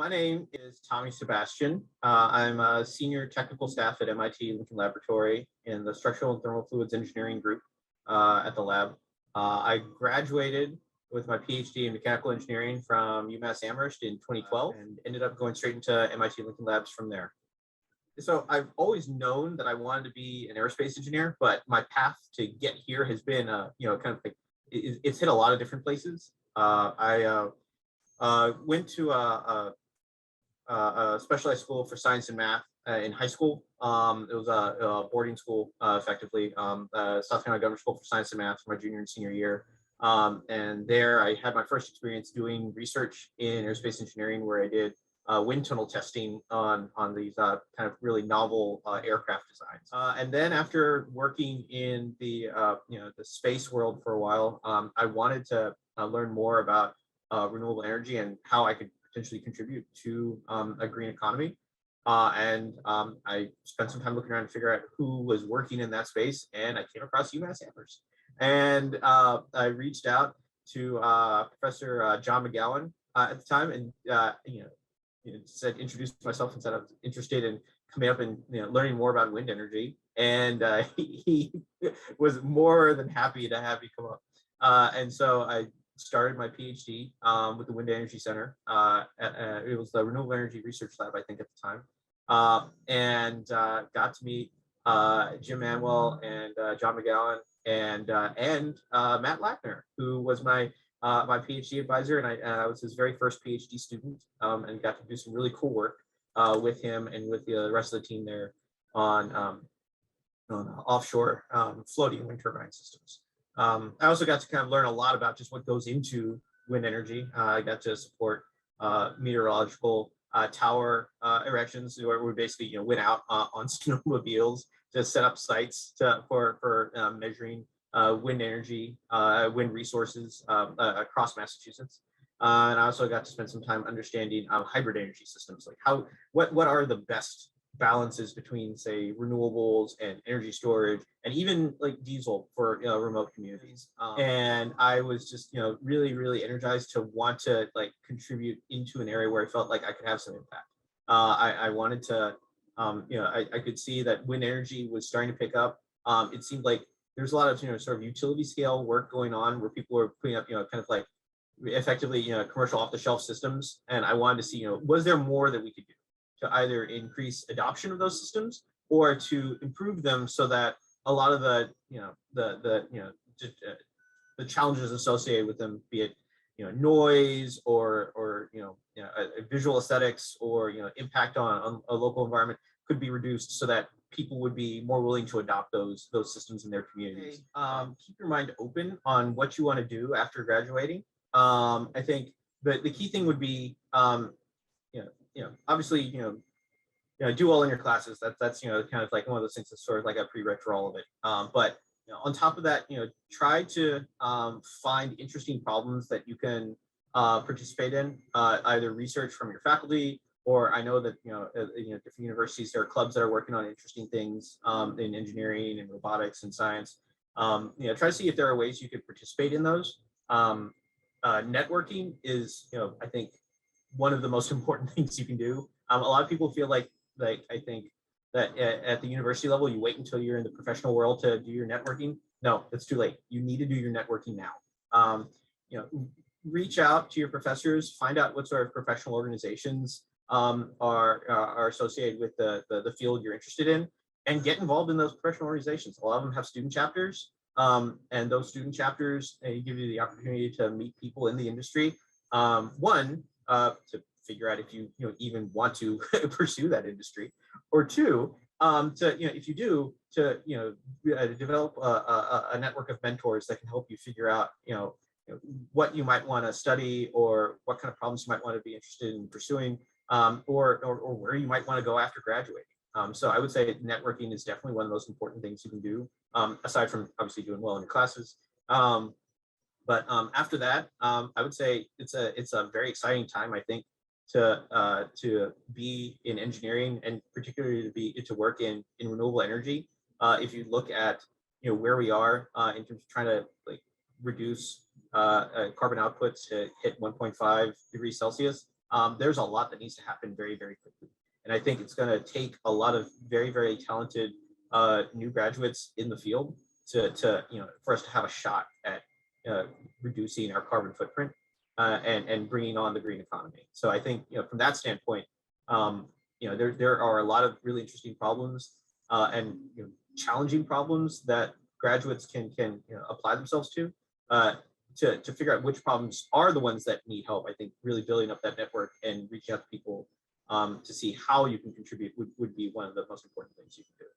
My name is Sebastian. I'm a senior technical staff at MIT Lincoln Laboratory in the Structural and Thermal Fluids Engineering group at the lab. I graduated with my PhD in mechanical engineering from UMass Amherst in 2012 and ended up going straight into MIT Lincoln Labs from there. So I've always known that I wanted to be an aerospace engineer, but my path to get here has been, kind of like it's hit a lot of different places. I went to a specialized school for science and math in high school. It was a boarding school, effectively, South Carolina Government School for Science and Math for my junior and senior year. And there I had my first experience doing research in aerospace engineering, where I did wind tunnel testing on these kind of really novel aircraft designs. And then after working in the the space world for a while, I wanted to learn more about renewable energy and how I could potentially contribute to a green economy. I spent some time looking around to figure out who was working in that space, and I came across UMass Amherst. And I reached out to Professor John McGowan at the time, and introduced myself and said I was interested in coming up and learning more about wind energy. And he was more than happy to have me come up. And so I started my PhD with the Wind Energy Center. It was the Renewable Energy Research Lab, I think, at the time, and got to meet Jim Manuel and John McGowan and Matt Lackner, who was my PhD advisor, and I was his very first PhD student, and got to do some really cool work with him and with the rest of the team there on offshore floating wind turbine systems. I also got to kind of learn a lot about just what goes into wind energy. I got to support meteorological tower erections, where we basically went out on snowmobiles to set up sites for measuring wind energy, wind resources across Massachusetts. And I also got to spend some time understanding hybrid energy systems, like what are the best balances between, say, renewables and energy storage, and even like diesel for remote communities. And I was just really, really energized to want to contribute into an area where I felt like I could have some impact. I wanted to, I could see that wind energy was starting to pick up. It seemed like there's a lot of sort of utility scale work going on where people are putting up kind of like effectively commercial off the shelf systems, and I wanted to see was there more that we could do to either increase adoption of those systems or to improve them so that a lot of the the challenges associated with them, be it noise or visual aesthetics or impact on a local environment, could be reduced so that people would be more willing to adopt those systems in their communities. Keep your mind open on what you want to do after graduating. I think the key thing would be obviously, do well in your classes. That's kind of like one of those things that's sort of like a prereq for all of it. But on top of that, try to find interesting problems that you can participate in, either research from your faculty, or I know that different universities, there are clubs that are working on interesting things in engineering and robotics and science. Try to see if there are ways you could participate in those. Networking is, I think, one of the most important things you can do. A lot of people feel like I think that at the university level, you wait until you're in the professional world to do your networking. No, it's too late. You need to do your networking now. Reach out to your professors, find out what sort of professional organizations are associated with the field you're interested in, and get involved in those professional organizations. A lot of them have student chapters, and those student chapters give you the opportunity to meet people in the industry. One, to figure out if you even want to pursue that industry, or two, to if you do, to develop a network of mentors that can help you figure out what you might want to study, or what kind of problems you might want to be interested in pursuing, or where you might want to go after graduating. So I would say networking is definitely one of the most important things you can do, aside from obviously doing well in your classes. But after that, I would say it's a very exciting time, I think, to be in engineering, and particularly to work in renewable energy. If you look at where we are in terms of trying to reduce carbon outputs to hit 1.5 degrees Celsius, there's a lot that needs to happen very, very quickly. And I think it's going to take a lot of very, very talented new graduates in the field to for us to have a shot at reducing our carbon footprint and bringing on the green economy. So I think from that standpoint, there are a lot of really interesting problems and challenging problems that graduates can apply themselves to figure out which problems are the ones that need help. I think really building up that network and reaching out to people to see how you can contribute would be one of the most important things you can do.